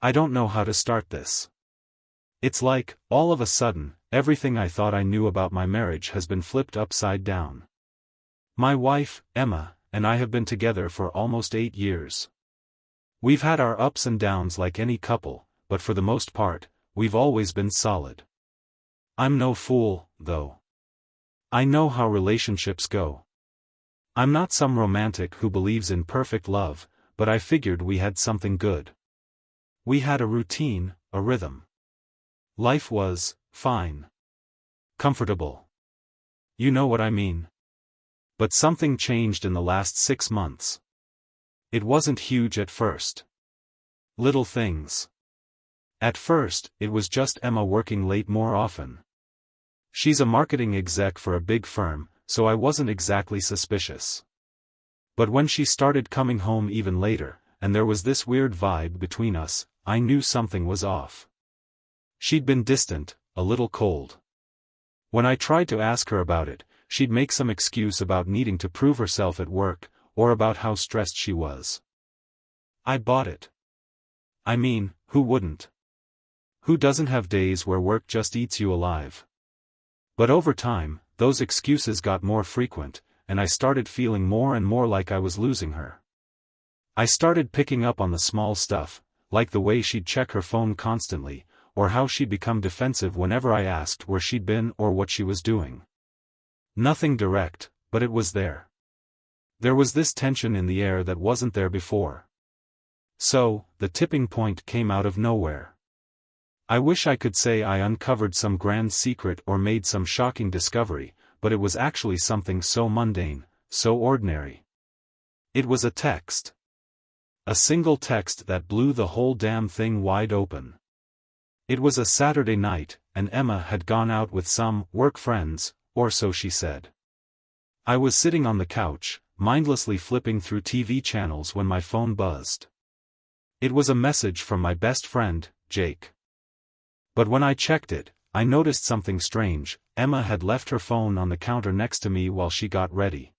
I don't know how to start this. It's like, all of a sudden, everything I thought I knew about my marriage has been flipped upside down. My wife, Emma, and I have been together for almost 8 years. We've had our ups and downs like any couple, but for the most part, we've always been solid. I'm no fool, though. I know how relationships go. I'm not some romantic who believes in perfect love, but I figured we had something good. We had a routine, a rhythm. Life was fine. Comfortable. You know what I mean. But something changed in the last 6 months. It wasn't huge at first. Little things. At first, it was just Emma working late more often. She's a marketing exec for a big firm, so I wasn't exactly suspicious. But when she started coming home even later, and there was this weird vibe between us, I knew something was off. She'd been distant, a little cold. When I tried to ask her about it, she'd make some excuse about needing to prove herself at work, or about how stressed she was. I bought it. I mean, who wouldn't? Who doesn't have days where work just eats you alive? But over time, those excuses got more frequent, and I started feeling more and more like I was losing her. I started picking up on the small stuff, like the way she'd check her phone constantly, or how she'd become defensive whenever I asked where she'd been or what she was doing. Nothing direct, but it was there. There was this tension in the air that wasn't there before. So, the tipping point came out of nowhere. I wish I could say I uncovered some grand secret or made some shocking discovery, but it was actually something so mundane, so ordinary. It was a text. A single text that blew the whole damn thing wide open. It was a Saturday night, and Emma had gone out with some work friends, or so she said. I was sitting on the couch, mindlessly flipping through TV channels when my phone buzzed. It was a message from my best friend, Jake. But when I checked it, I noticed something strange. Emma had left her phone on the counter next to me while she got ready.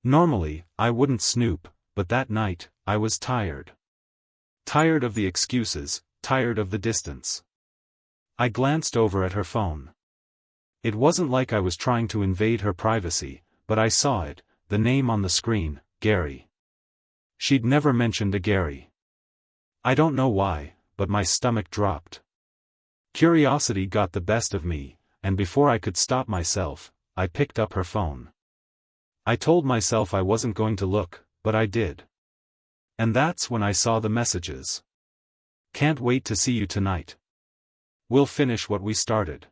Normally, I wouldn't snoop, but that night, I was tired. Tired of the excuses, tired of the distance. I glanced over at her phone. It wasn't like I was trying to invade her privacy, but I saw it, the name on the screen, Gary. She'd never mentioned a Gary. I don't know why, but my stomach dropped. Curiosity got the best of me, and before I could stop myself, I picked up her phone. I told myself I wasn't going to look, but I did. And that's when I saw the messages. Can't wait to see you tonight. We'll finish what we started.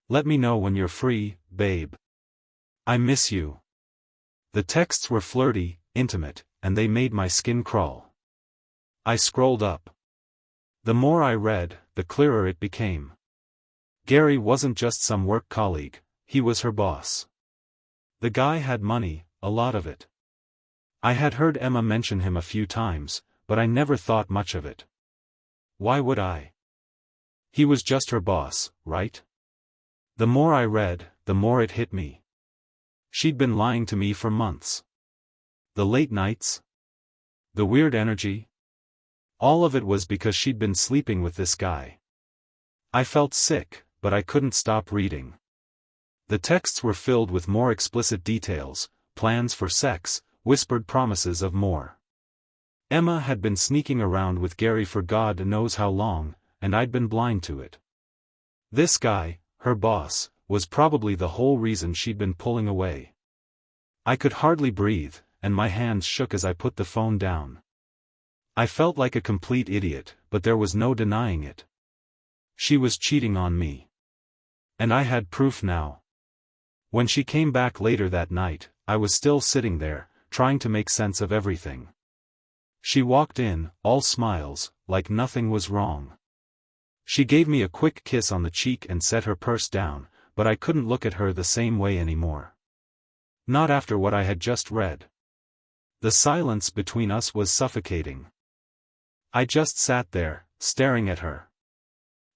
Let me know when you're free, babe. I miss you. The texts were flirty, intimate, and they made my skin crawl. I scrolled up. The more I read, the clearer it became. Gary wasn't just some work colleague, he was her boss. The guy had money, a lot of it. I had heard Emma mention him a few times, but I never thought much of it. Why would I? He was just her boss, right? The more I read, the more it hit me. She'd been lying to me for months. The late nights? The weird energy? All of it was because she'd been sleeping with this guy. I felt sick, but I couldn't stop reading. The texts were filled with more explicit details, plans for sex, whispered promises of more. Emma had been sneaking around with Gary for God knows how long, and I'd been blind to it. This guy, her boss, was probably the whole reason she'd been pulling away. I could hardly breathe, and my hands shook as I put the phone down. I felt like a complete idiot, but there was no denying it. She was cheating on me. And I had proof now. When she came back later that night, I was still sitting there, trying to make sense of everything. She walked in, all smiles, like nothing was wrong. She gave me a quick kiss on the cheek and set her purse down, but I couldn't look at her the same way anymore. Not after what I had just read. The silence between us was suffocating. I just sat there, staring at her.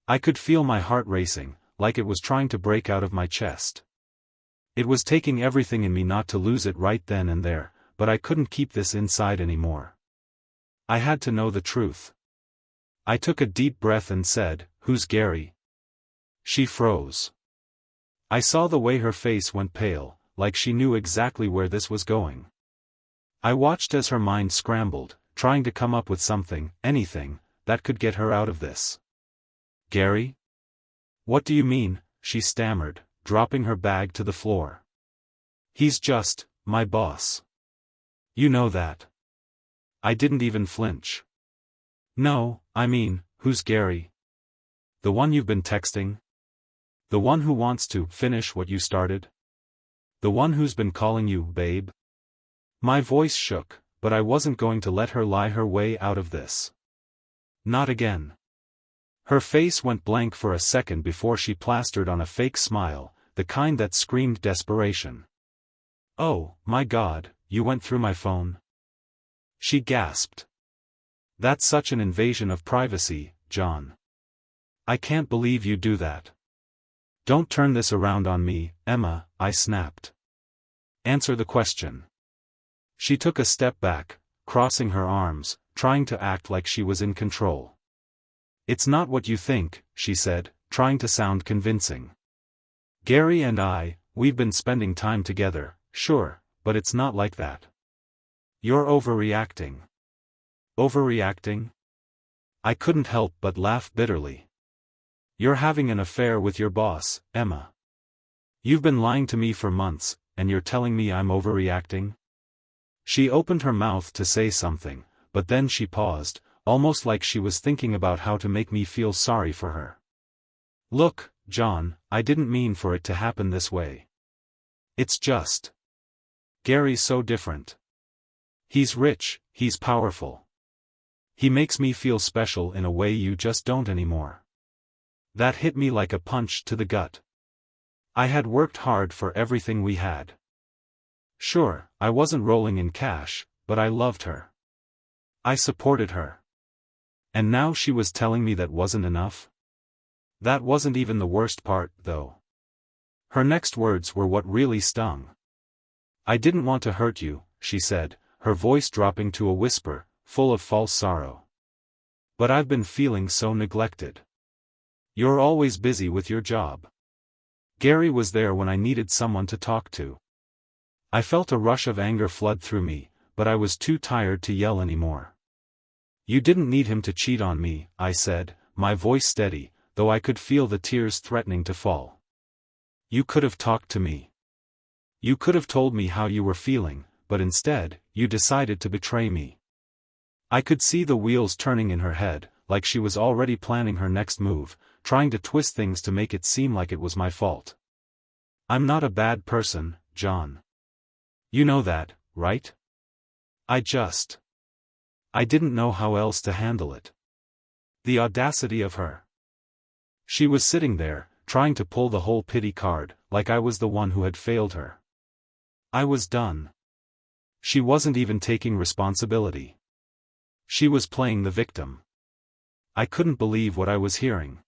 I could feel my heart racing, like it was trying to break out of my chest. It was taking everything in me not to lose it right then and there, but I couldn't keep this inside anymore. I had to know the truth. I took a deep breath and said, "Who's Gary?" She froze. I saw the way her face went pale, like she knew exactly where this was going. I watched as her mind scrambled, trying to come up with something, anything, that could get her out of this. "Gary? What do you mean?" she stammered, dropping her bag to the floor. "He's just my boss. You know that." I didn't even flinch. "No, I mean, who's Gary? The one you've been texting? The one who wants to finish what you started? The one who's been calling you babe?" My voice shook, but I wasn't going to let her lie her way out of this. Not again. Her face went blank for a second before she plastered on a fake smile, the kind that screamed desperation. "Oh, my God, you went through my phone?" She gasped. "That's such an invasion of privacy, John. I can't believe you do that." "Don't turn this around on me, Emma," I snapped. "Answer the question." She took a step back, crossing her arms, trying to act like she was in control. "It's not what you think," she said, trying to sound convincing. "Gary and we've been spending time together, sure, but it's not like that. You're overreacting." "Overreacting?" I couldn't help but laugh bitterly. "You're having an affair with your boss, Emma. You've been lying to me for months, and you're telling me I'm overreacting?" She opened her mouth to say something, but then she paused, almost like she was thinking about how to make me feel sorry for her. "Look, John, I didn't mean for it to happen this way. It's just. Gary's so different. He's rich, he's powerful. He makes me feel special in a way you just don't anymore." That hit me like a punch to the gut. I had worked hard for everything we had. Sure, I wasn't rolling in cash, but I loved her. I supported her. And now she was telling me that wasn't enough? That wasn't even the worst part, though. Her next words were what really stung. "I didn't want to hurt you," she said, her voice dropping to a whisper, full of false sorrow. "But I've been feeling so neglected. You're always busy with your job. Gary was there when I needed someone to talk to." I felt a rush of anger flood through me, but I was too tired to yell anymore. "You didn't need him to cheat on me," I said, my voice steady, though I could feel the tears threatening to fall. "You could have talked to me. You could have told me how you were feeling, but instead, you decided to betray me." I could see the wheels turning in her head, like she was already planning her next move, trying to twist things to make it seem like it was my fault. "I'm not a bad person, John. You know that, right? I didn't know how else to handle it." The audacity of her. She was sitting there, trying to pull the whole pity card, like I was the one who had failed her. I was done. She wasn't even taking responsibility. She was playing the victim. I couldn't believe what I was hearing.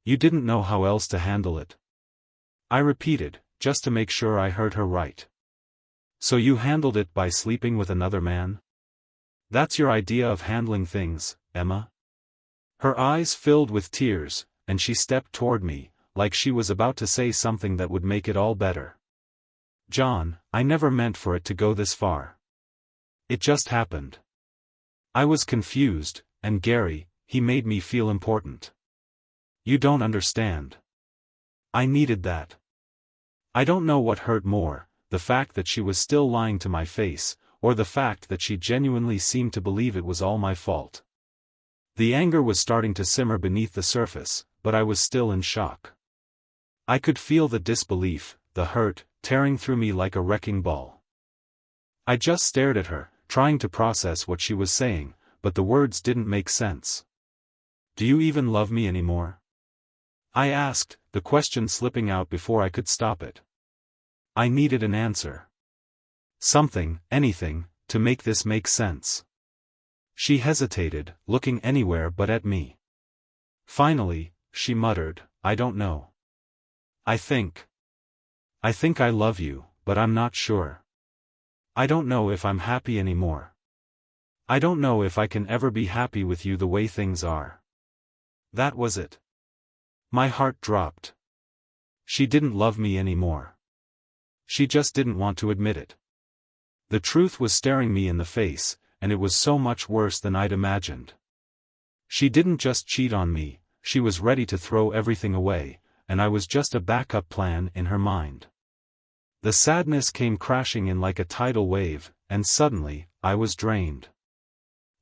"You didn't know how else to handle it?" I repeated, just to make sure I heard her right. "So you handled it by sleeping with another man? That's your idea of handling things, Emma?" Her eyes filled with tears, and she stepped toward me, like she was about to say something that would make it all better. "John, I never meant for it to go this far. It just happened. I was confused, and Gary, he made me feel important. You don't understand. I needed that. I don't know what hurt more, the fact that she was still lying to my face, or the fact that she genuinely seemed to believe it was all my fault. The anger was starting to simmer beneath the surface, but I was still in shock. I could feel the disbelief, the hurt, tearing through me like a wrecking ball. I just stared at her, trying to process what she was saying, but the words didn't make sense. "Do you even love me anymore?" I asked, the question slipping out before I could stop it. I needed an answer. Something, anything, to make this make sense. She hesitated, looking anywhere but at me. Finally, she muttered, "I don't know. I think I love you, but I'm not sure. I don't know if I'm happy anymore." I don't know if I can ever be happy with you the way things are. That was it. My heart dropped. She didn't love me anymore. She just didn't want to admit it. The truth was staring me in the face, and it was so much worse than I'd imagined. She didn't just cheat on me, she was ready to throw everything away, and I was just a backup plan in her mind. The sadness came crashing in like a tidal wave, and suddenly, I was drained.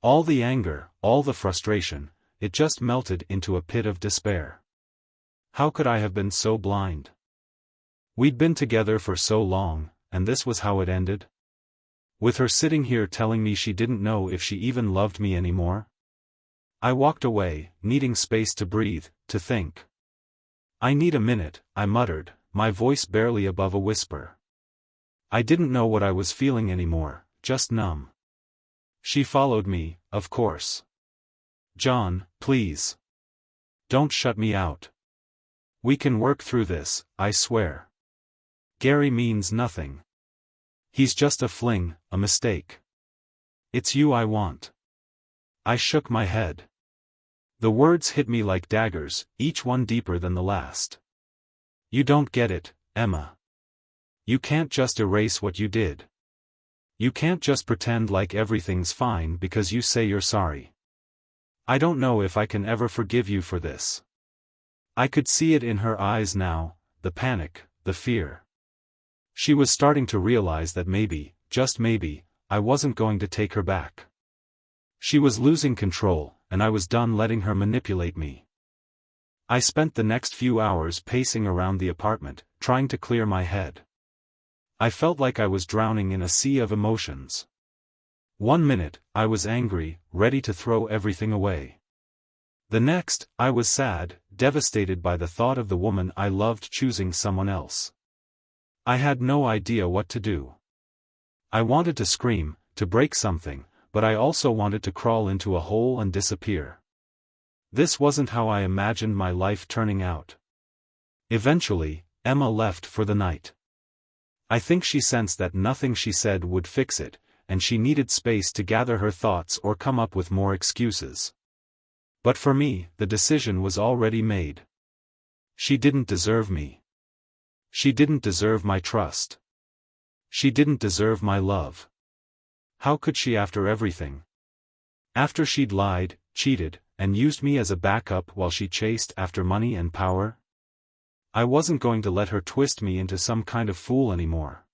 All the anger, all the frustration, it just melted into a pit of despair. How could I have been so blind? We'd been together for so long, and this was how it ended? With her sitting here telling me she didn't know if she even loved me anymore? I walked away, needing space to breathe, to think. I need a minute, I muttered, my voice barely above a whisper. I didn't know what I was feeling anymore, just numb. She followed me, of course. John, please. Don't shut me out. We can work through this, I swear. Gary means nothing. He's just a fling, a mistake. It's you I want. I shook my head. The words hit me like daggers, each one deeper than the last. You don't get it, Emma. You can't just erase what you did. You can't just pretend like everything's fine because you say you're sorry. I don't know if I can ever forgive you for this. I could see it in her eyes now, the panic, the fear. She was starting to realize that maybe, just maybe, I wasn't going to take her back. She was losing control, and I was done letting her manipulate me. I spent the next few hours pacing around the apartment, trying to clear my head. I felt like I was drowning in a sea of emotions. 1 minute, I was angry, ready to throw everything away. The next, I was sad, devastated by the thought of the woman I loved choosing someone else. I had no idea what to do. I wanted to scream, to break something, but I also wanted to crawl into a hole and disappear. This wasn't how I imagined my life turning out. Eventually, Emma left for the night. I think she sensed that nothing she said would fix it, and she needed space to gather her thoughts or come up with more excuses. But for me, the decision was already made. She didn't deserve me. She didn't deserve my trust. She didn't deserve my love. How could she after everything? After she'd lied, cheated, and used me as a backup while she chased after money and power? I wasn't going to let her twist me into some kind of fool anymore.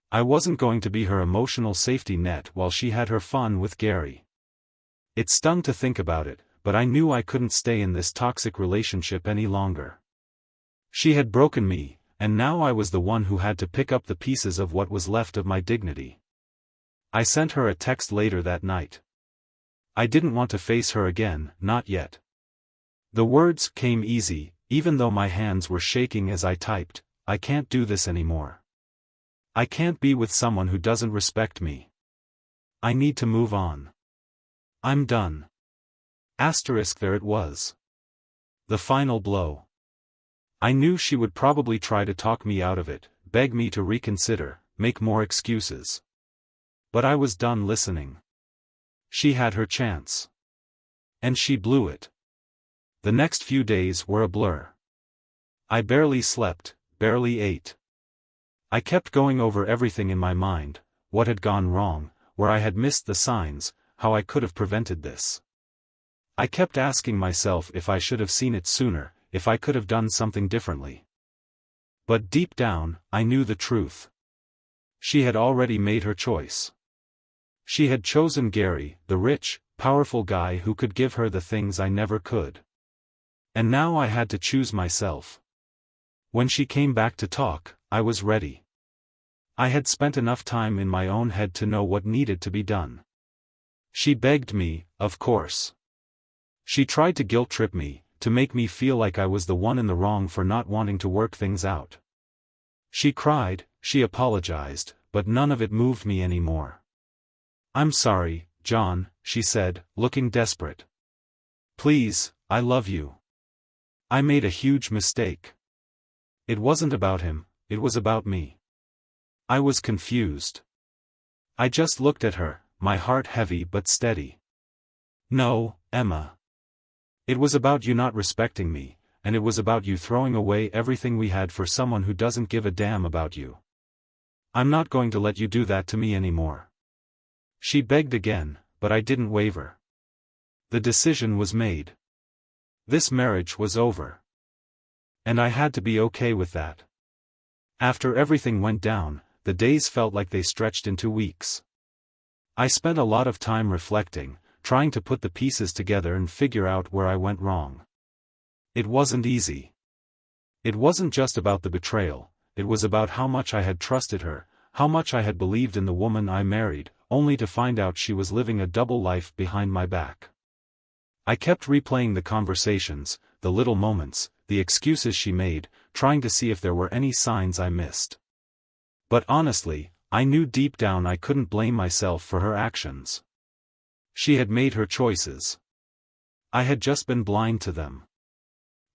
I wasn't going to be her emotional safety net while she had her fun with Gary. It stung to think about it, but I knew I couldn't stay in this toxic relationship any longer. She had broken me, and now I was the one who had to pick up the pieces of what was left of my dignity. I sent her a text later that night. I didn't want to face her again, not yet. The words came easy, even though my hands were shaking as I typed, I can't do this anymore. I can't be with someone who doesn't respect me. I need to move on. I'm done. Asterisk, there it was. The final blow. I knew she would probably try to talk me out of it, beg me to reconsider, make more excuses. But I was done listening. She had her chance. And she blew it. The next few days were a blur. I barely slept, barely ate. I kept going over everything in my mind, what had gone wrong, where I had missed the signs, how I could have prevented this. I kept asking myself if I should have seen it sooner, if I could have done something differently. But deep down, I knew the truth. She had already made her choice. She had chosen Gary, the rich, powerful guy who could give her the things I never could. And now I had to choose myself. When she came back to talk, I was ready. I had spent enough time in my own head to know what needed to be done. She begged me, of course. She tried to guilt-trip me, to make me feel like I was the one in the wrong for not wanting to work things out. She cried, she apologized, but none of it moved me anymore. I'm sorry, John, she said, looking desperate. Please, I love you. I made a huge mistake. It wasn't about him, it was about me. I was confused. I just looked at her, my heart heavy but steady. No, Emma. It was about you not respecting me, and it was about you throwing away everything we had for someone who doesn't give a damn about you. I'm not going to let you do that to me anymore. She begged again, but I didn't waver. The decision was made. This marriage was over. And I had to be okay with that. After everything went down, the days felt like they stretched into weeks. I spent a lot of time reflecting, trying to put the pieces together and figure out where I went wrong. It wasn't easy. It wasn't just about the betrayal, it was about how much I had trusted her, how much I had believed in the woman I married, only to find out she was living a double life behind my back. I kept replaying the conversations, the little moments, the excuses she made, trying to see if there were any signs I missed. But honestly, I knew deep down I couldn't blame myself for her actions. She had made her choices. I had just been blind to them.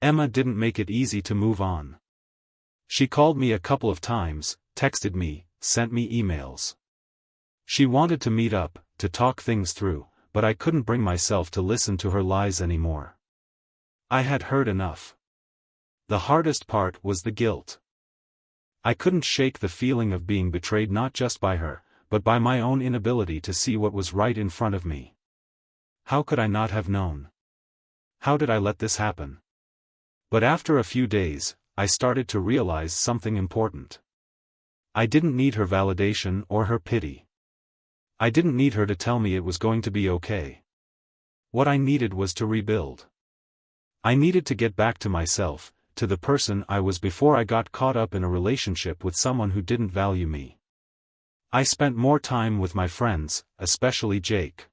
Emma didn't make it easy to move on. She called me a couple of times, texted me, sent me emails. She wanted to meet up, to talk things through, but I couldn't bring myself to listen to her lies anymore. I had heard enough. The hardest part was the guilt. I couldn't shake the feeling of being betrayed not just by her, but by my own inability to see what was right in front of me. How could I not have known? How did I let this happen? But after a few days, I started to realize something important. I didn't need her validation or her pity. I didn't need her to tell me it was going to be okay. What I needed was to rebuild. I needed to get back to myself, to the person I was before I got caught up in a relationship with someone who didn't value me. I spent more time with my friends, especially Jake.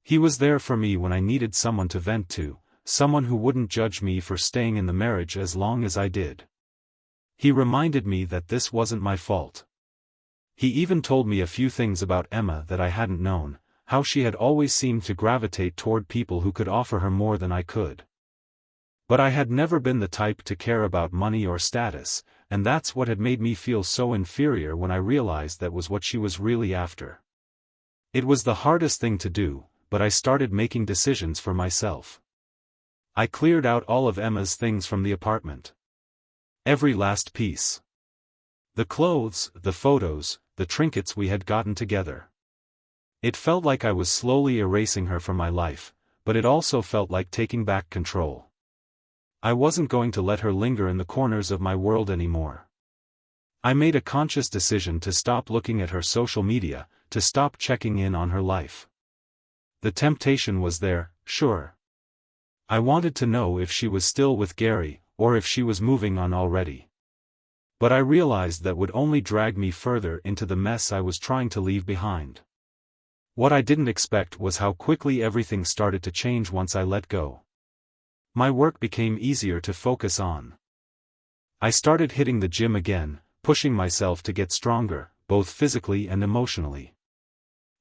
He was there for me when I needed someone to vent to, someone who wouldn't judge me for staying in the marriage as long as I did. He reminded me that this wasn't my fault. He even told me a few things about Emma that I hadn't known, how she had always seemed to gravitate toward people who could offer her more than I could. But I had never been the type to care about money or status, and that's what had made me feel so inferior when I realized that was what she was really after. It was the hardest thing to do, but I started making decisions for myself. I cleared out all of Emma's things from the apartment. Every last piece. The clothes, the photos, the trinkets we had gotten together. It felt like I was slowly erasing her from my life, but it also felt like taking back control. I wasn't going to let her linger in the corners of my world anymore. I made a conscious decision to stop looking at her social media, to stop checking in on her life. The temptation was there, sure. I wanted to know if she was still with Gary, or if she was moving on already. But I realized that would only drag me further into the mess I was trying to leave behind. What I didn't expect was how quickly everything started to change once I let go. My work became easier to focus on. I started hitting the gym again, pushing myself to get stronger, both physically and emotionally.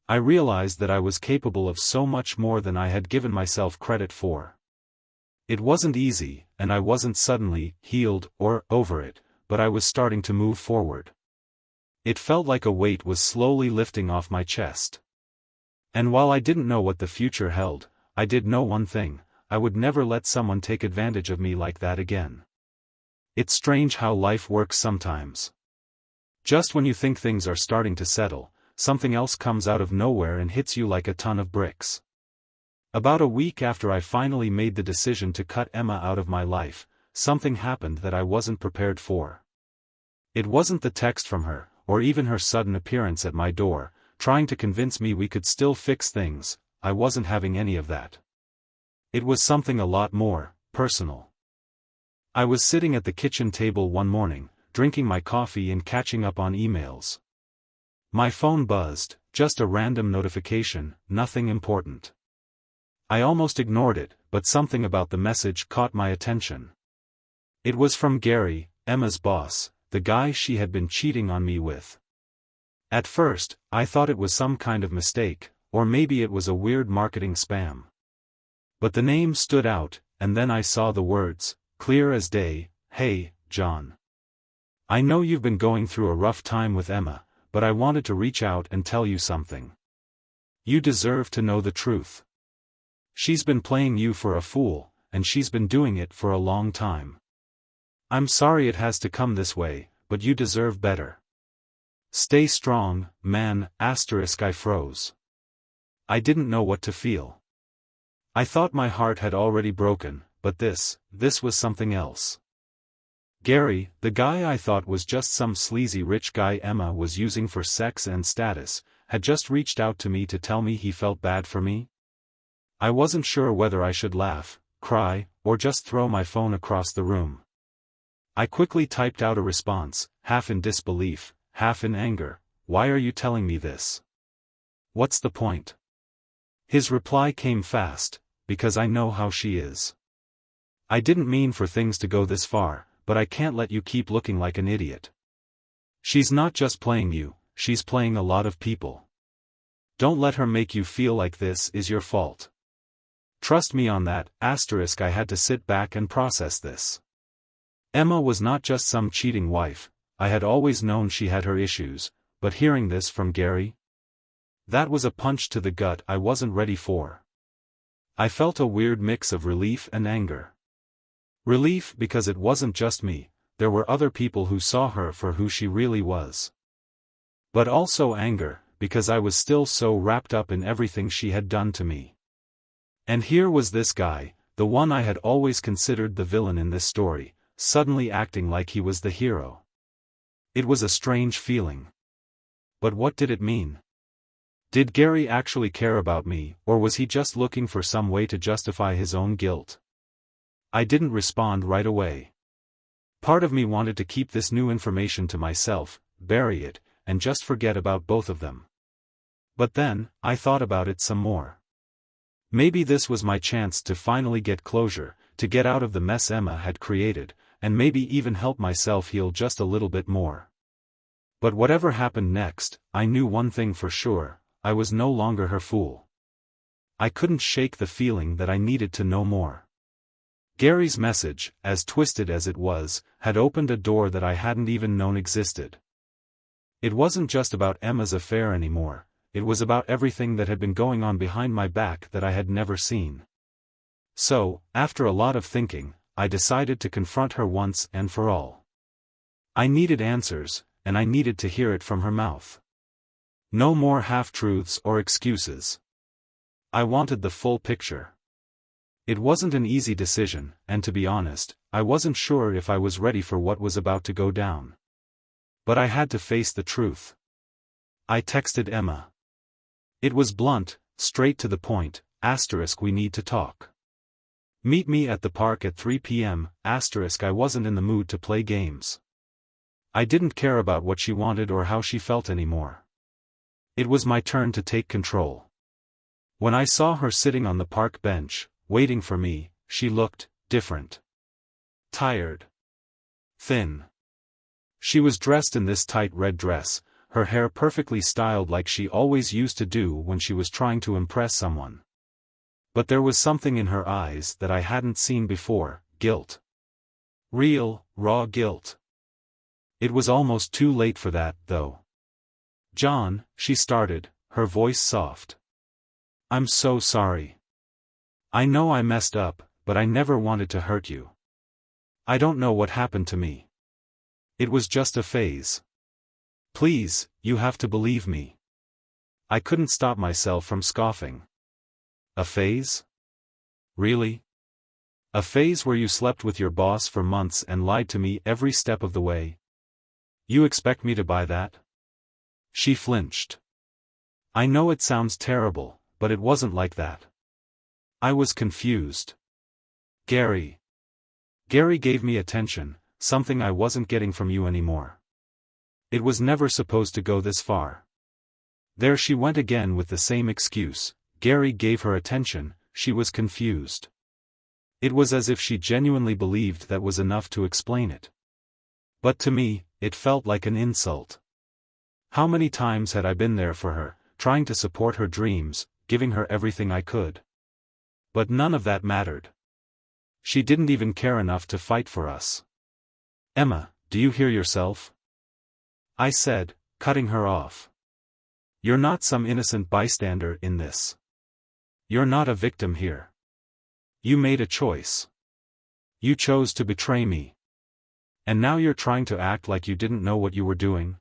I realized that I was capable of so much more than I had given myself credit for. It wasn't easy, and I wasn't suddenly healed or over it, but I was starting to move forward. It felt like a weight was slowly lifting off my chest. And while I didn't know what the future held, I did know one thing: I would never let someone take advantage of me like that again. It's strange how life works sometimes. Just when you think things are starting to settle, something else comes out of nowhere and hits you like a ton of bricks. About a week after I finally made the decision to cut Emma out of my life, something happened that I wasn't prepared for. It wasn't the text from her, or even her sudden appearance at my door, trying to convince me we could still fix things. I wasn't having any of that. It was something a lot more personal. I was sitting at the kitchen table one morning, drinking my coffee and catching up on emails. My phone buzzed, just a random notification, nothing important. I almost ignored it, but something about the message caught my attention. It was from Gary, Emma's boss, the guy she had been cheating on me with. At first, I thought it was some kind of mistake, or maybe it was a weird marketing spam. But the name stood out, and then I saw the words, clear as day: "Hey, John. I know you've been going through a rough time with Emma, but I wanted to reach out and tell you something. You deserve to know the truth. She's been playing you for a fool, and she's been doing it for a long time. I'm sorry it has to come this way, but you deserve better. Stay strong, man. I froze. I didn't know what to feel. I thought my heart had already broken, but this was something else. Gary, the guy I thought was just some sleazy rich guy Emma was using for sex and status, had just reached out to me to tell me he felt bad for me. I wasn't sure whether I should laugh, cry, or just throw my phone across the room. I quickly typed out a response, half in disbelief, half in anger. Why are you telling me this? What's the point? His reply came fast, because I know how she is. I didn't mean for things to go this far, but I can't let you keep looking like an idiot. She's not just playing you, she's playing a lot of people. Don't let her make you feel like this is your fault. Trust me on that. I had to sit back and process this. Emma was not just some cheating wife. I had always known she had her issues, but hearing this from Gary? That was a punch to the gut I wasn't ready for. I felt a weird mix of relief and anger. Relief because it wasn't just me, there were other people who saw her for who she really was. But also anger, because I was still so wrapped up in everything she had done to me. And here was this guy, the one I had always considered the villain in this story, suddenly acting like he was the hero. It was a strange feeling. But what did it mean? Did Gary actually care about me, or was he just looking for some way to justify his own guilt? I didn't respond right away. Part of me wanted to keep this new information to myself, bury it, and just forget about both of them. But then, I thought about it some more. Maybe this was my chance to finally get closure, to get out of the mess Emma had created, and maybe even help myself heal just a little bit more. But whatever happened next, I knew one thing for sure, I was no longer her fool. I couldn't shake the feeling that I needed to know more. Gary's message, as twisted as it was, had opened a door that I hadn't even known existed. It wasn't just about Emma's affair anymore. It was about everything that had been going on behind my back that I had never seen. So, after a lot of thinking, I decided to confront her once and for all. I needed answers, and I needed to hear it from her mouth. No more half-truths or excuses. I wanted the full picture. It wasn't an easy decision, and to be honest, I wasn't sure if I was ready for what was about to go down. But I had to face the truth. I texted Emma. It was blunt, straight to the point, we need to talk. Meet me at the park at 3 p.m, I wasn't in the mood to play games. I didn't care about what she wanted or how she felt anymore. It was my turn to take control. When I saw her sitting on the park bench, waiting for me, she looked different. Tired. Thin. She was dressed in this tight red dress, her hair perfectly styled like she always used to do when she was trying to impress someone. But there was something in her eyes that I hadn't seen before, guilt. Real, raw guilt. It was almost too late for that, though. John, she started, her voice soft. I'm so sorry. I know I messed up, but I never wanted to hurt you. I don't know what happened to me. It was just a phase. Please, you have to believe me. I couldn't stop myself from scoffing. A phase? Really? A phase where you slept with your boss for months and lied to me every step of the way? You expect me to buy that? She flinched. I know it sounds terrible, but it wasn't like that. I was confused. Gary. Gary gave me attention, something I wasn't getting from you anymore. It was never supposed to go this far. There she went again with the same excuse. Gary gave her attention, she was confused. It was as if she genuinely believed that was enough to explain it. But to me, it felt like an insult. How many times had I been there for her, trying to support her dreams, giving her everything I could? But none of that mattered. She didn't even care enough to fight for us. Emma, do you hear yourself? I said, cutting her off. You're not some innocent bystander in this. You're not a victim here. You made a choice. You chose to betray me. And now you're trying to act like you didn't know what you were doing?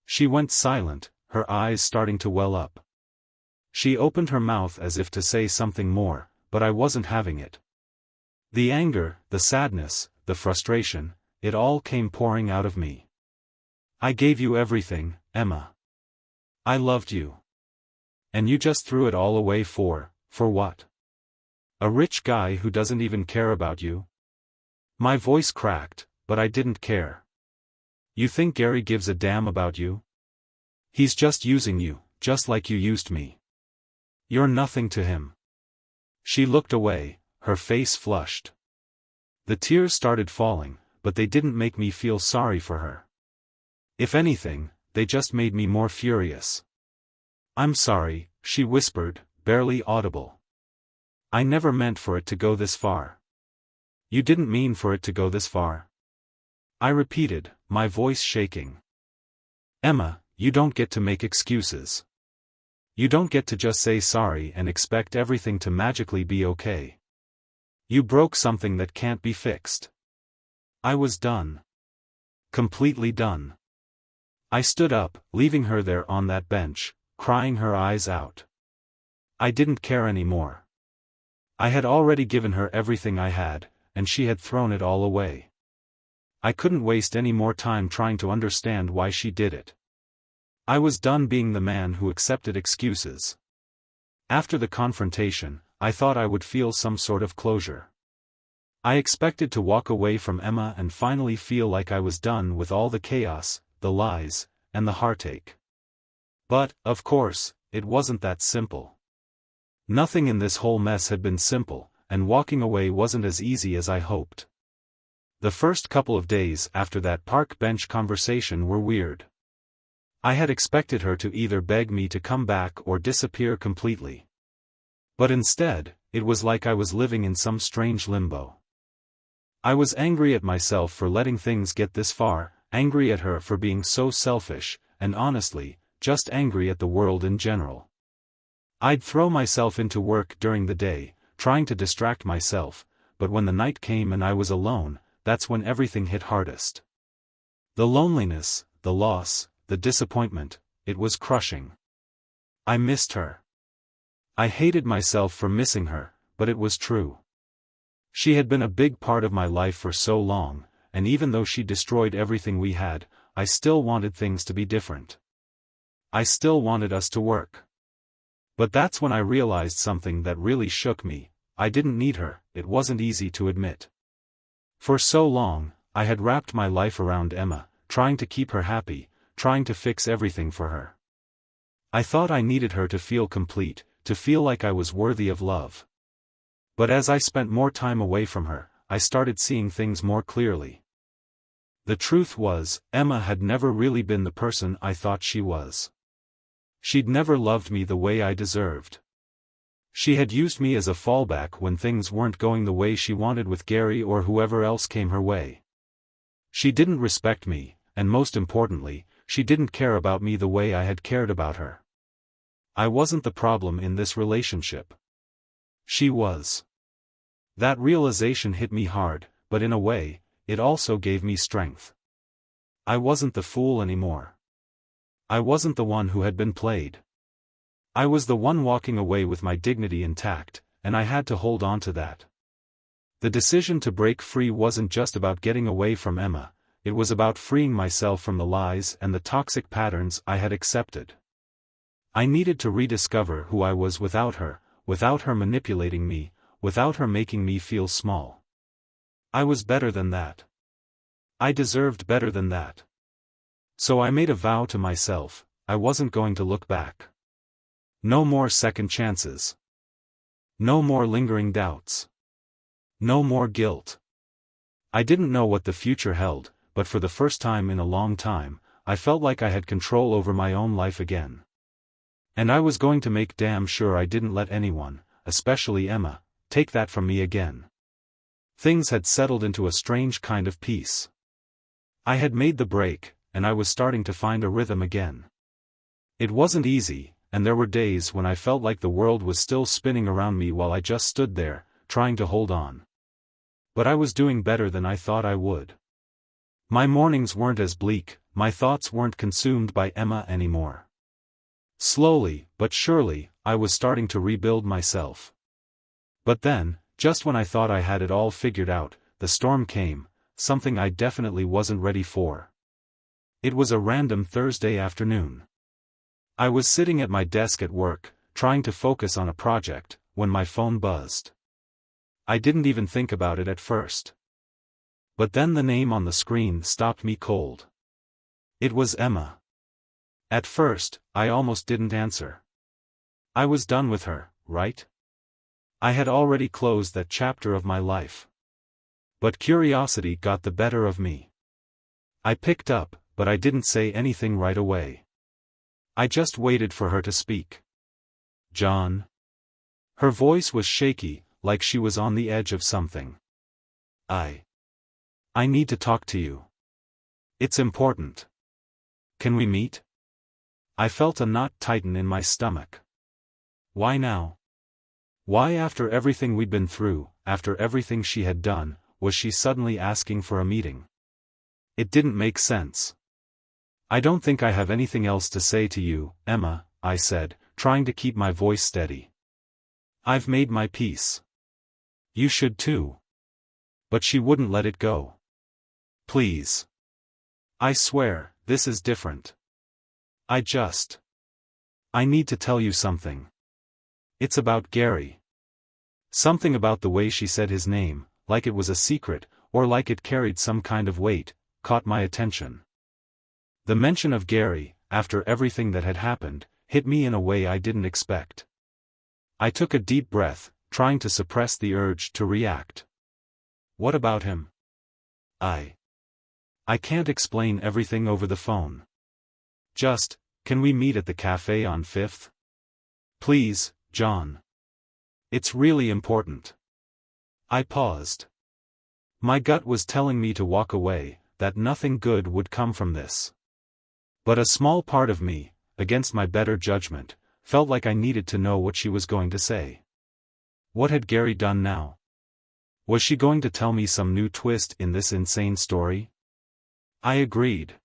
She went silent, her eyes starting to well up. She opened her mouth as if to say something more, but I wasn't having it. The anger, the sadness, the frustration, it all came pouring out of me. I gave you everything, Emma. I loved you. And you just threw it all away for what? A rich guy who doesn't even care about you? My voice cracked, but I didn't care. You think Gary gives a damn about you? He's just using you, just like you used me. You're nothing to him. She looked away, her face flushed. The tears started falling, but they didn't make me feel sorry for her. If anything, they just made me more furious. I'm sorry, she whispered, barely audible. I never meant for it to go this far. You didn't mean for it to go this far? I repeated, my voice shaking. Emma, you don't get to make excuses. You don't get to just say sorry and expect everything to magically be okay. You broke something that can't be fixed. I was done. Completely done. I stood up, leaving her there on that bench, crying her eyes out. I didn't care anymore. I had already given her everything I had, and she had thrown it all away. I couldn't waste any more time trying to understand why she did it. I was done being the man who accepted excuses. After the confrontation, I thought I would feel some sort of closure. I expected to walk away from Emma and finally feel like I was done with all the chaos, the lies, and the heartache. But, of course, it wasn't that simple. Nothing in this whole mess had been simple, and walking away wasn't as easy as I hoped. The first couple of days after that park bench conversation were weird. I had expected her to either beg me to come back or disappear completely. But instead, it was like I was living in some strange limbo. I was angry at myself for letting things get this far, angry at her for being so selfish, and honestly, just angry at the world in general. I'd throw myself into work during the day, trying to distract myself, but when the night came and I was alone, that's when everything hit hardest. The loneliness, the loss, the disappointment, it was crushing. I missed her. I hated myself for missing her, but it was true. She had been a big part of my life for so long, and even though she destroyed everything we had, I still wanted things to be different. I still wanted us to work. But that's when I realized something that really shook me. I didn't need her, it wasn't easy to admit. For so long, I had wrapped my life around Emma, trying to keep her happy, trying to fix everything for her. I thought I needed her to feel complete, to feel like I was worthy of love. But as I spent more time away from her, I started seeing things more clearly. The truth was, Emma had never really been the person I thought she was. She'd never loved me the way I deserved. She had used me as a fallback when things weren't going the way she wanted with Gary or whoever else came her way. She didn't respect me, and most importantly, she didn't care about me the way I had cared about her. I wasn't the problem in this relationship. She was. That realization hit me hard, but in a way, it also gave me strength. I wasn't the fool anymore. I wasn't the one who had been played. I was the one walking away with my dignity intact, and I had to hold on to that. The decision to break free wasn't just about getting away from Emma, it was about freeing myself from the lies and the toxic patterns I had accepted. I needed to rediscover who I was without her manipulating me, without her making me feel small. I was better than that. I deserved better than that. So I made a vow to myself, I wasn't going to look back. No more second chances. No more lingering doubts. No more guilt. I didn't know what the future held, but for the first time in a long time, I felt like I had control over my own life again. And I was going to make damn sure I didn't let anyone, especially Emma, take that from me again. Things had settled into a strange kind of peace. I had made the break, and I was starting to find a rhythm again. It wasn't easy, and there were days when I felt like the world was still spinning around me while I just stood there, trying to hold on. But I was doing better than I thought I would. My mornings weren't as bleak, my thoughts weren't consumed by Emma anymore. Slowly, but surely, I was starting to rebuild myself. But then, just when I thought I had it all figured out, the storm came, something I definitely wasn't ready for. It was a random Thursday afternoon. I was sitting at my desk at work, trying to focus on a project, when my phone buzzed. I didn't even think about it at first. But then the name on the screen stopped me cold. It was Emma. At first, I almost didn't answer. I was done with her, right? I had already closed that chapter of my life. But curiosity got the better of me. I picked up, but I didn't say anything right away. I just waited for her to speak. "John?" Her voice was shaky, like she was on the edge of something. I need to talk to you. It's important. Can we meet?" I felt a knot tighten in my stomach. Why now? Why, after everything we'd been through, after everything she had done, was she suddenly asking for a meeting? It didn't make sense. "I don't think I have anything else to say to you, Emma," I said, trying to keep my voice steady. "I've made my peace. You should too." But she wouldn't let it go. "Please. I swear, this is different. I need to tell you something. It's about Gary." Something about the way she said his name, like it was a secret, or like it carried some kind of weight, caught my attention. The mention of Gary, after everything that had happened, hit me in a way I didn't expect. I took a deep breath, trying to suppress the urge to react. "What about him?" I can't explain everything over the phone. Can we meet at the cafe on 5th? Please, John. It's really important." I paused. My gut was telling me to walk away, that nothing good would come from this. But a small part of me, against my better judgment, felt like I needed to know what she was going to say. What had Gary done now? Was she going to tell me some new twist in this insane story? I agreed.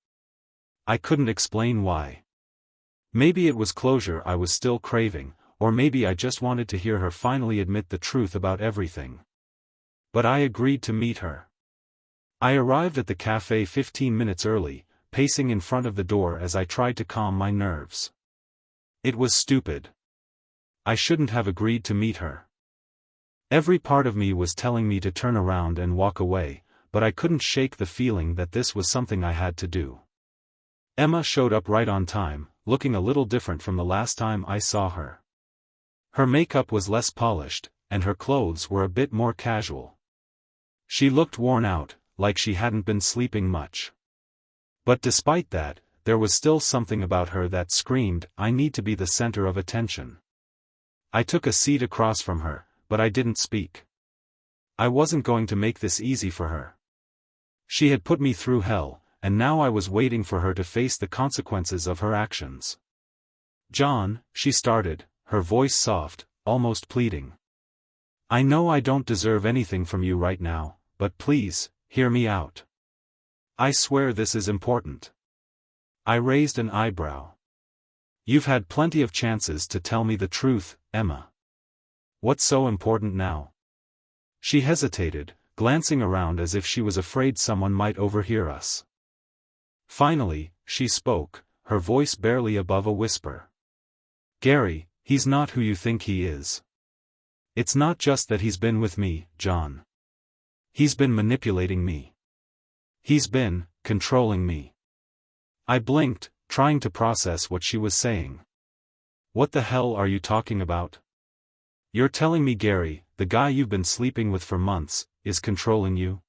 I couldn't explain why. Maybe it was closure I was still craving, or maybe I just wanted to hear her finally admit the truth about everything. But I agreed to meet her. I arrived at the cafe 15 minutes early, pacing in front of the door as I tried to calm my nerves. It was stupid. I shouldn't have agreed to meet her. Every part of me was telling me to turn around and walk away, but I couldn't shake the feeling that this was something I had to do. Emma showed up right on time, looking a little different from the last time I saw her. Her makeup was less polished, and her clothes were a bit more casual. She looked worn out, like she hadn't been sleeping much. But despite that, there was still something about her that screamed, "I need to be the center of attention." I took a seat across from her, but I didn't speak. I wasn't going to make this easy for her. She had put me through hell, and now I was waiting for her to face the consequences of her actions. "John," she started, her voice soft, almost pleading. "I know I don't deserve anything from you right now, but please, hear me out. I swear this is important." I raised an eyebrow. "You've had plenty of chances to tell me the truth, Emma. What's so important now?" She hesitated, glancing around as if she was afraid someone might overhear us. Finally, she spoke, her voice barely above a whisper. "Gary, he's not who you think he is. It's not just that he's been with me, John. He's been manipulating me. He's been controlling me." I blinked, trying to process what she was saying. "What the hell are you talking about? You're telling me Gary, the guy you've been sleeping with for months, is controlling you?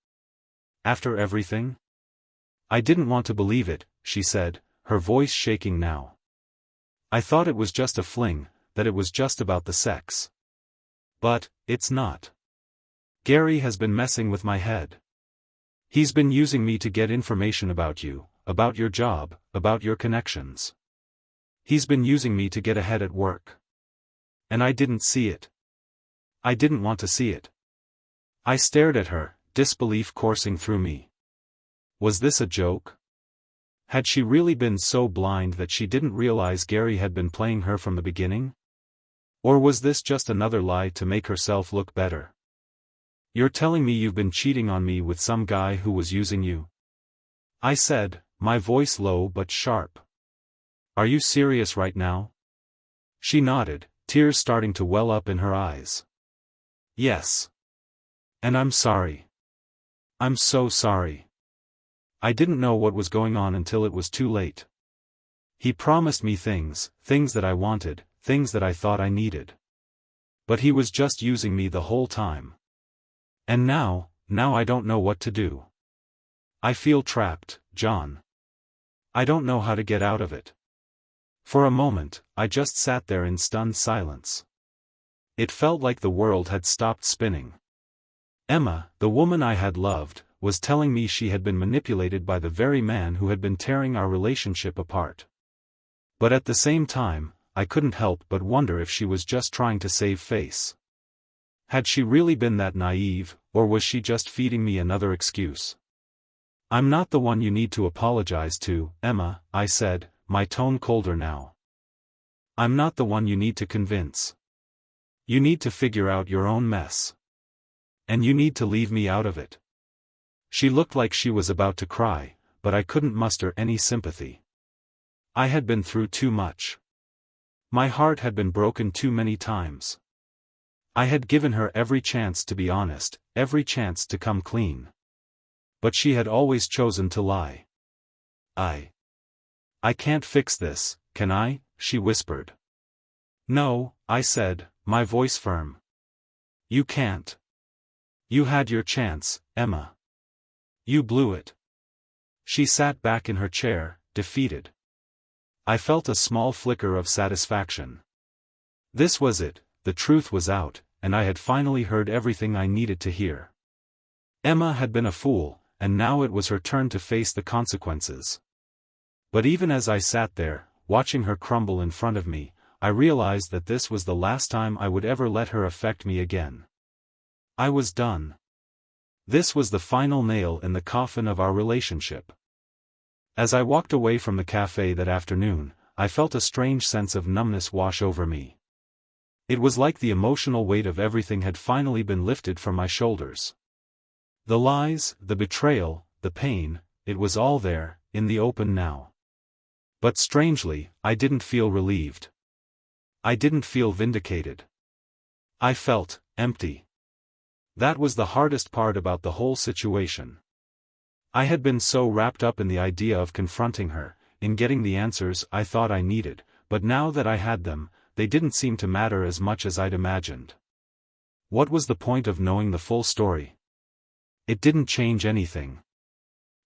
After everything?" "I didn't want to believe it," she said, her voice shaking now. "I thought it was just a fling, that it was just about the sex. But, it's not. Gary has been messing with my head. He's been using me to get information about you, about your job, about your connections. He's been using me to get ahead at work. And I didn't see it. I didn't want to see it. I stared at her, disbelief coursing through me. Was this a joke? Had she really been so blind that she didn't realize Gary had been playing her from the beginning? Or was this just another lie to make herself look better? You're telling me you've been cheating on me with some guy who was using you? I said, my voice low but sharp. Are you serious right now? She nodded, tears starting to well up in her eyes. Yes. And I'm sorry. I'm so sorry. I didn't know what was going on until it was too late. He promised me things that I wanted, things that I thought I needed. But he was just using me the whole time. And now I don't know what to do. I feel trapped, John. I don't know how to get out of it. For a moment, I just sat there in stunned silence. It felt like the world had stopped spinning. Emma, the woman I had loved, was telling me she had been manipulated by the very man who had been tearing our relationship apart. But at the same time, I couldn't help but wonder if she was just trying to save face. Had she really been that naive, or was she just feeding me another excuse? I'm not the one you need to apologize to, Emma, I said, my tone colder now. I'm not the one you need to convince. You need to figure out your own mess. And you need to leave me out of it. She looked like she was about to cry, but I couldn't muster any sympathy. I had been through too much. My heart had been broken too many times. I had given her every chance to be honest, every chance to come clean. But she had always chosen to lie. I can't fix this, can I? She whispered. No, I said, my voice firm. You can't. You had your chance, Emma. You blew it. She sat back in her chair, defeated. I felt a small flicker of satisfaction. This was it, the truth was out, and I had finally heard everything I needed to hear. Emma had been a fool, and now it was her turn to face the consequences. But even as I sat there, watching her crumble in front of me, I realized that this was the last time I would ever let her affect me again. I was done. This was the final nail in the coffin of our relationship. As I walked away from the cafe that afternoon, I felt a strange sense of numbness wash over me. It was like the emotional weight of everything had finally been lifted from my shoulders. The lies, the betrayal, the pain, it was all there, in the open now. But strangely, I didn't feel relieved. I didn't feel vindicated. I felt empty. That was the hardest part about the whole situation. I had been so wrapped up in the idea of confronting her, in getting the answers I thought I needed, but now that I had them, they didn't seem to matter as much as I'd imagined. What was the point of knowing the full story? It didn't change anything.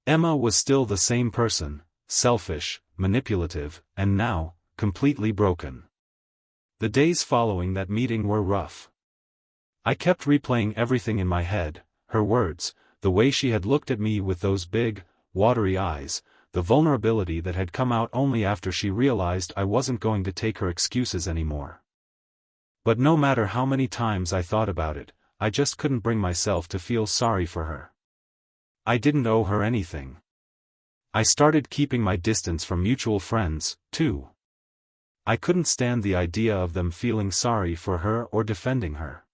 Emma was still the same person, selfish, manipulative, and now, completely broken. The days following that meeting were rough. I kept replaying everything in my head, her words, the way she had looked at me with those big, watery eyes, the vulnerability that had come out only after she realized I wasn't going to take her excuses anymore. But no matter how many times I thought about it, I just couldn't bring myself to feel sorry for her. I didn't owe her anything. I started keeping my distance from mutual friends, too. I couldn't stand the idea of them feeling sorry for her or defending her.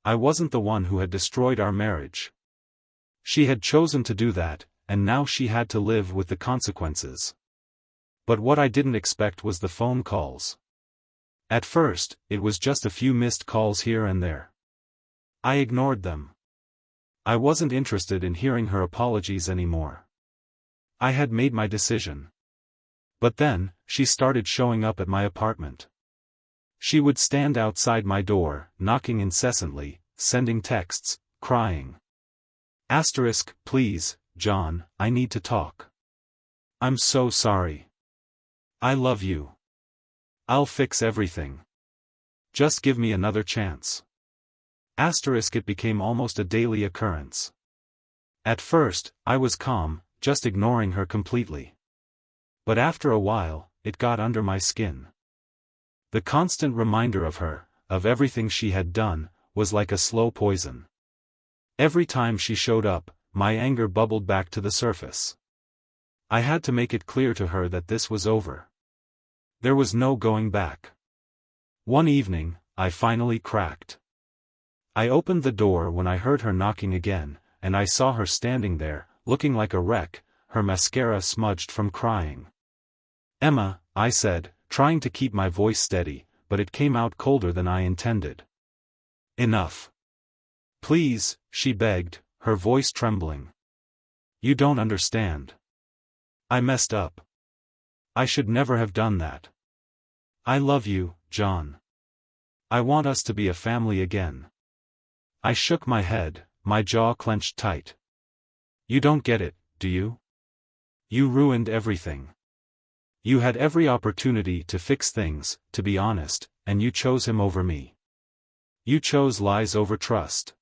I wasn't the one who had destroyed our marriage. She had chosen to do that, and now she had to live with the consequences. But what I didn't expect was the phone calls. At first, it was just a few missed calls here and there. I ignored them. I wasn't interested in hearing her apologies anymore. I had made my decision. But then, she started showing up at my apartment. She would stand outside my door, knocking incessantly, sending texts, crying. Please, John, I need to talk. I'm so sorry. I love you. I'll fix everything. Just give me another chance. It became almost a daily occurrence. At first, I was calm, just ignoring her completely. But after a while, it got under my skin. The constant reminder of her, of everything she had done, was like a slow poison. Every time she showed up, my anger bubbled back to the surface. I had to make it clear to her that this was over. There was no going back. One evening, I finally cracked. I opened the door when I heard her knocking again, and I saw her standing there, looking like a wreck, her mascara smudged from crying. "Emma," I said, trying to keep my voice steady, but it came out colder than I intended. "Enough. Please," she begged, her voice trembling. "You don't understand. I messed up. I should never have done that. I love you, John. I want us to be a family again." I shook my head, my jaw clenched tight. "You don't get it, do you? You ruined everything. You had every opportunity to fix things, to be honest, and you chose him over me. You chose lies over trust.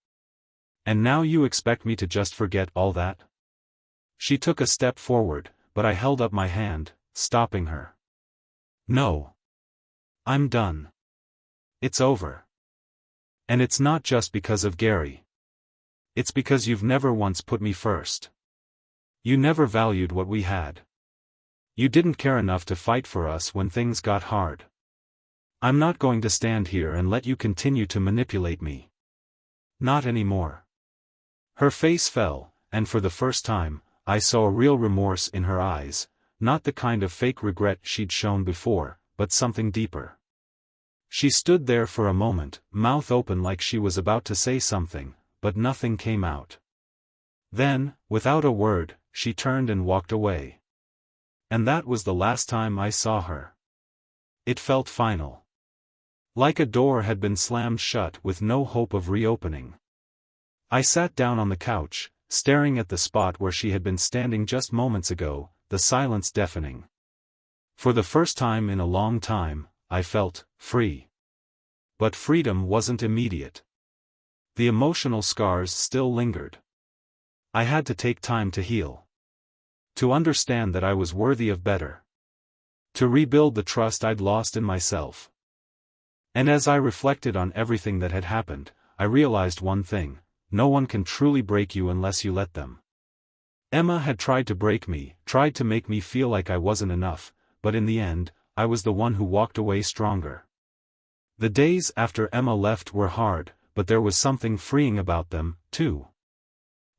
And now you expect me to just forget all that?" She took a step forward, but I held up my hand, stopping her. "No. I'm done. It's over. And it's not just because of Gary. It's because you've never once put me first. You never valued what we had. You didn't care enough to fight for us when things got hard. I'm not going to stand here and let you continue to manipulate me. Not anymore." Her face fell, and for the first time, I saw real remorse in her eyes, not the kind of fake regret she'd shown before, but something deeper. She stood there for a moment, mouth open like she was about to say something, but nothing came out. Then, without a word, she turned and walked away. And that was the last time I saw her. It felt final. Like a door had been slammed shut with no hope of reopening. I sat down on the couch, staring at the spot where she had been standing just moments ago, the silence deafening. For the first time in a long time, I felt free. But freedom wasn't immediate. The emotional scars still lingered. I had to take time to heal. To understand that I was worthy of better. To rebuild the trust I'd lost in myself. And as I reflected on everything that had happened, I realized one thing: no one can truly break you unless you let them. Emma had tried to break me, tried to make me feel like I wasn't enough, but in the end, I was the one who walked away stronger. The days after Emma left were hard, but there was something freeing about them, too.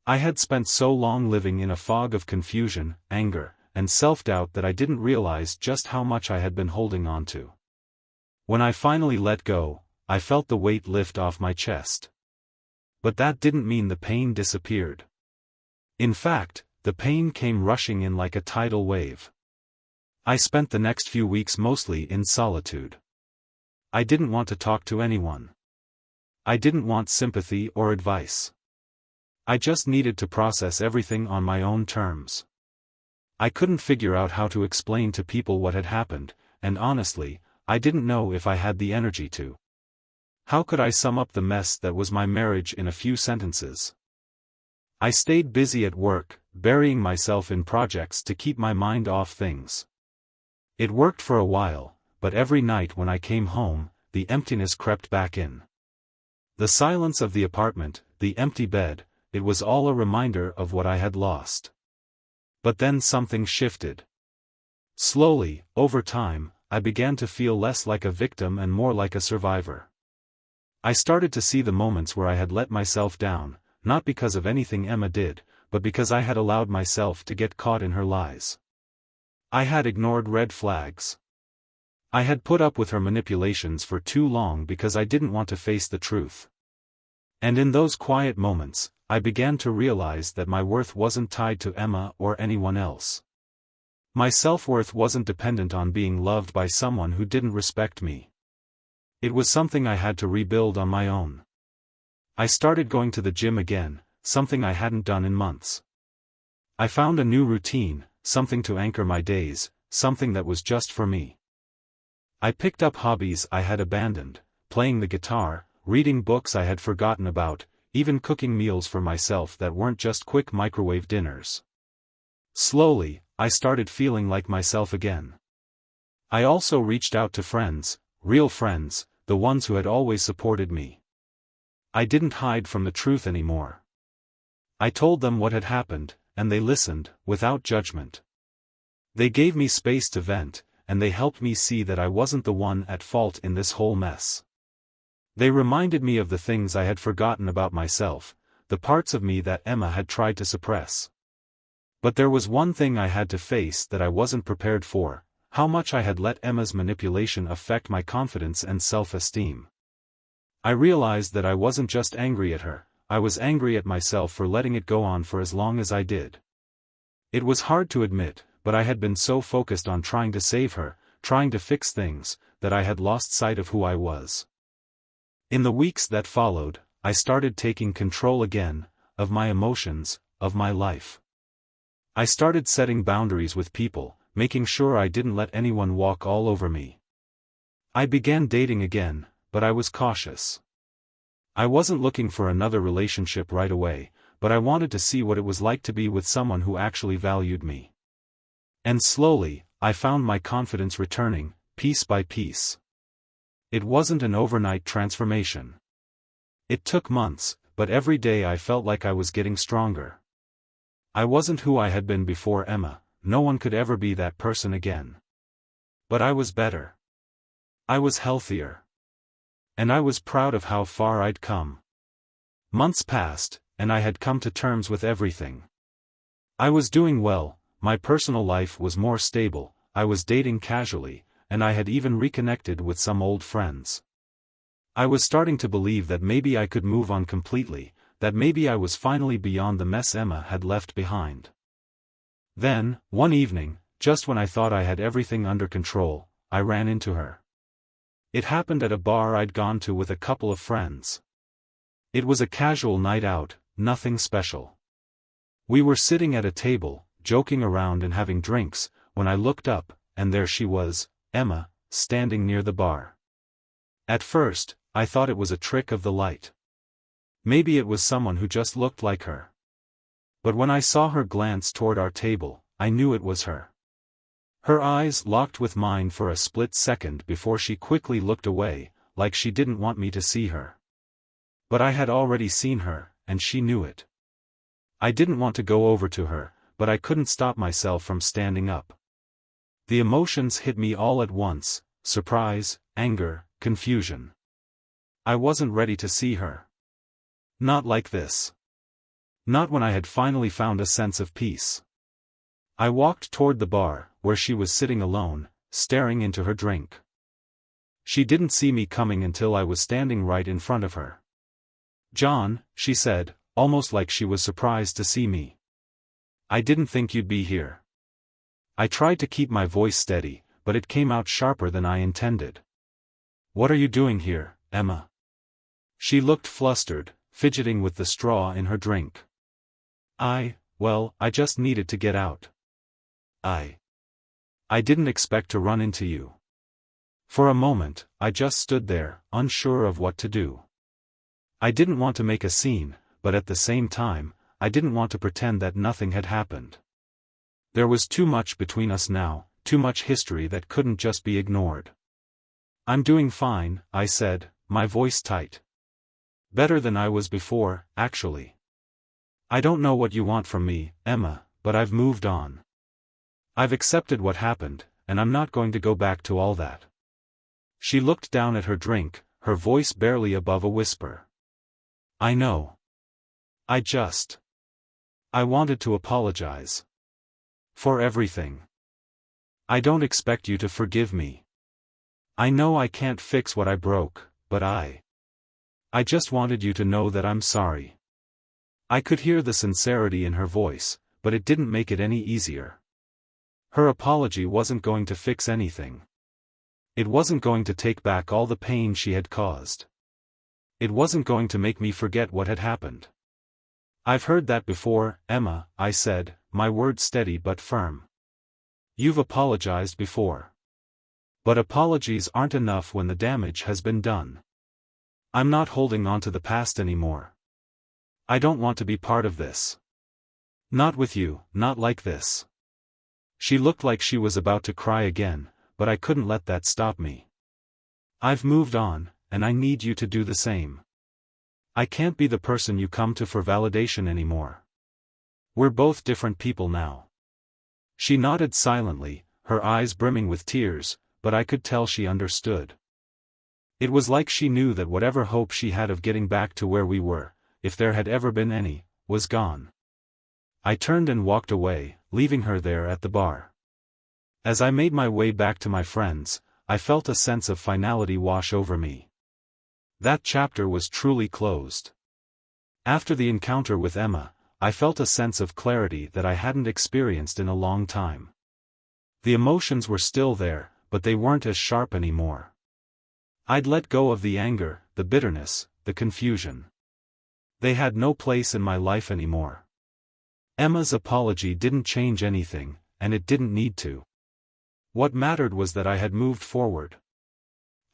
I had spent so long living in a fog of confusion, anger, and self-doubt that I didn't realize just how much I had been holding on to. When I finally let go, I felt the weight lift off my chest. But that didn't mean the pain disappeared. In fact, the pain came rushing in like a tidal wave. I spent the next few weeks mostly in solitude. I didn't want to talk to anyone. I didn't want sympathy or advice. I just needed to process everything on my own terms. I couldn't figure out how to explain to people what had happened, and honestly, I didn't know if I had the energy to. How could I sum up the mess that was my marriage in a few sentences? I stayed busy at work, burying myself in projects to keep my mind off things. It worked for a while, but every night when I came home, the emptiness crept back in. The silence of the apartment, the empty bed, it was all a reminder of what I had lost. But then something shifted. Slowly, over time, I began to feel less like a victim and more like a survivor. I started to see the moments where I had let myself down, not because of anything Emma did, but because I had allowed myself to get caught in her lies. I had ignored red flags. I had put up with her manipulations for too long because I didn't want to face the truth. And in those quiet moments, I began to realize that my worth wasn't tied to Emma or anyone else. My self-worth wasn't dependent on being loved by someone who didn't respect me. It was something I had to rebuild on my own. I started going to the gym again, something I hadn't done in months. I found a new routine, something to anchor my days, something that was just for me. I picked up hobbies I had abandoned, playing the guitar, reading books I had forgotten about, even cooking meals for myself that weren't just quick microwave dinners. Slowly, I started feeling like myself again. I also reached out to friends, real friends, the ones who had always supported me. I didn't hide from the truth anymore. I told them what had happened, and they listened, without judgment. They gave me space to vent, and they helped me see that I wasn't the one at fault in this whole mess. They reminded me of the things I had forgotten about myself, the parts of me that Emma had tried to suppress. But there was one thing I had to face that I wasn't prepared for: how much I had let Emma's manipulation affect my confidence and self-esteem. I realized that I wasn't just angry at her, I was angry at myself for letting it go on for as long as I did. It was hard to admit, but I had been so focused on trying to save her, trying to fix things, that I had lost sight of who I was. In the weeks that followed, I started taking control again, of my emotions, of my life. I started setting boundaries with people, making sure I didn't let anyone walk all over me. I began dating again, but I was cautious. I wasn't looking for another relationship right away, but I wanted to see what it was like to be with someone who actually valued me. And slowly, I found my confidence returning, piece by piece. It wasn't an overnight transformation. It took months, but every day I felt like I was getting stronger. I wasn't who I had been before Emma, no one could ever be that person again. But I was better. I was healthier. And I was proud of how far I'd come. Months passed, and I had come to terms with everything. I was doing well, my personal life was more stable, I was dating casually, and I had even reconnected with some old friends. I was starting to believe that maybe I could move on completely, that maybe I was finally beyond the mess Emma had left behind. Then, one evening, just when I thought I had everything under control, I ran into her. It happened at a bar I'd gone to with a couple of friends. It was a casual night out, nothing special. We were sitting at a table, joking around and having drinks, when I looked up, and there she was, Emma, standing near the bar. At first, I thought it was a trick of the light. Maybe it was someone who just looked like her. But when I saw her glance toward our table, I knew it was her. Her eyes locked with mine for a split second before she quickly looked away, like she didn't want me to see her. But I had already seen her, and she knew it. I didn't want to go over to her, but I couldn't stop myself from standing up. The emotions hit me all at once: surprise, anger, confusion. I wasn't ready to see her. Not like this. Not when I had finally found a sense of peace. I walked toward the bar, where she was sitting alone, staring into her drink. She didn't see me coming until I was standing right in front of her. "John," she said, almost like she was surprised to see me. "I didn't think you'd be here." I tried to keep my voice steady, but it came out sharper than I intended. "What are you doing here, Emma?" She looked flustered, fidgeting with the straw in her drink. Well, I just needed to get out. I didn't expect to run into you." For a moment, I just stood there, unsure of what to do. I didn't want to make a scene, but at the same time, I didn't want to pretend that nothing had happened. There was too much between us now, too much history that couldn't just be ignored. "I'm doing fine," I said, my voice tight. "Better than I was before, actually. I don't know what you want from me, Emma, but I've moved on. I've accepted what happened, and I'm not going to go back to all that." She looked down at her drink, her voice barely above a whisper. "I know. I wanted to apologize. For everything. I don't expect you to forgive me. I know I can't fix what I broke, but I just wanted you to know that I'm sorry." I could hear the sincerity in her voice, but it didn't make it any easier. Her apology wasn't going to fix anything. It wasn't going to take back all the pain she had caused. It wasn't going to make me forget what had happened. "I've heard that before, Emma," I said, my words steady but firm. "You've apologized before. But apologies aren't enough when the damage has been done. I'm not holding on to the past anymore. I don't want to be part of this. Not with you, not like this." She looked like she was about to cry again, but I couldn't let that stop me. I've moved on, and I need you to do the same. I can't be the person you come to for validation anymore. We're both different people now. She nodded silently, her eyes brimming with tears, but I could tell she understood. It was like she knew that whatever hope she had of getting back to where we were, if there had ever been any, was gone. I turned and walked away, leaving her there at the bar. As I made my way back to my friends, I felt a sense of finality wash over me. That chapter was truly closed. After the encounter with Emma, I felt a sense of clarity that I hadn't experienced in a long time. The emotions were still there, but they weren't as sharp anymore. I'd let go of the anger, the bitterness, the confusion. They had no place in my life anymore. Emma's apology didn't change anything, and it didn't need to. What mattered was that I had moved forward.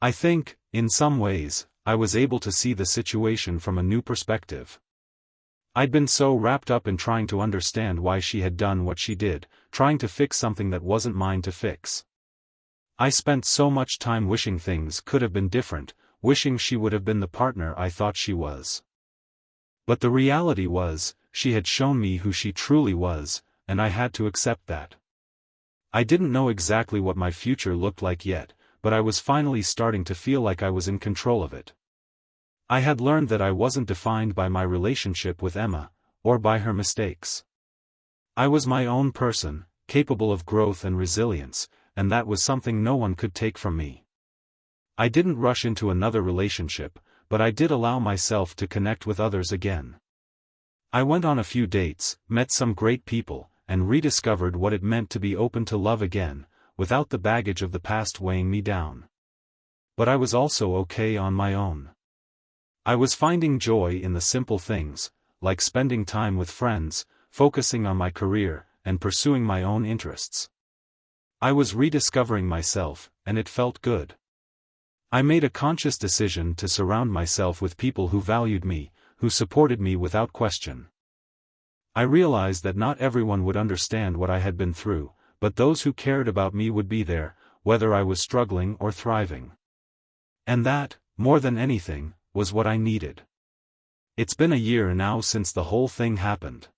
I think, in some ways, I was able to see the situation from a new perspective. I'd been so wrapped up in trying to understand why she had done what she did, trying to fix something that wasn't mine to fix. I spent so much time wishing things could have been different, wishing she would have been the partner I thought she was. But the reality was, she had shown me who she truly was, and I had to accept that. I didn't know exactly what my future looked like yet, but I was finally starting to feel like I was in control of it. I had learned that I wasn't defined by my relationship with Emma, or by her mistakes. I was my own person, capable of growth and resilience, and that was something no one could take from me. I didn't rush into another relationship, but I did allow myself to connect with others again. I went on a few dates, met some great people, and rediscovered what it meant to be open to love again, without the baggage of the past weighing me down. But I was also okay on my own. I was finding joy in the simple things, like spending time with friends, focusing on my career, and pursuing my own interests. I was rediscovering myself, and it felt good. I made a conscious decision to surround myself with people who valued me, who supported me without question. I realized that not everyone would understand what I had been through, but those who cared about me would be there, whether I was struggling or thriving. And that, more than anything, was what I needed. It's been a year now since the whole thing happened.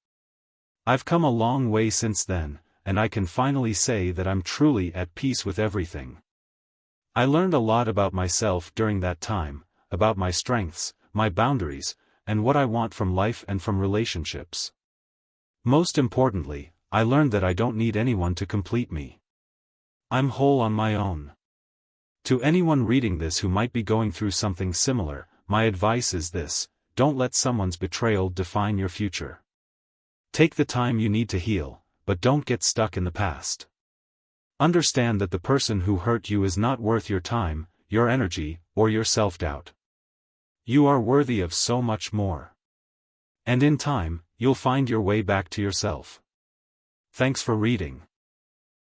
I've come a long way since then, and I can finally say that I'm truly at peace with everything. I learned a lot about myself during that time, about my strengths, my boundaries, and what I want from life and from relationships. Most importantly, I learned that I don't need anyone to complete me. I'm whole on my own. To anyone reading this who might be going through something similar, my advice is this: don't let someone's betrayal define your future. Take the time you need to heal, but don't get stuck in the past. Understand that the person who hurt you is not worth your time, your energy, or your self-doubt. You are worthy of so much more. And in time, you'll find your way back to yourself. Thanks for reading.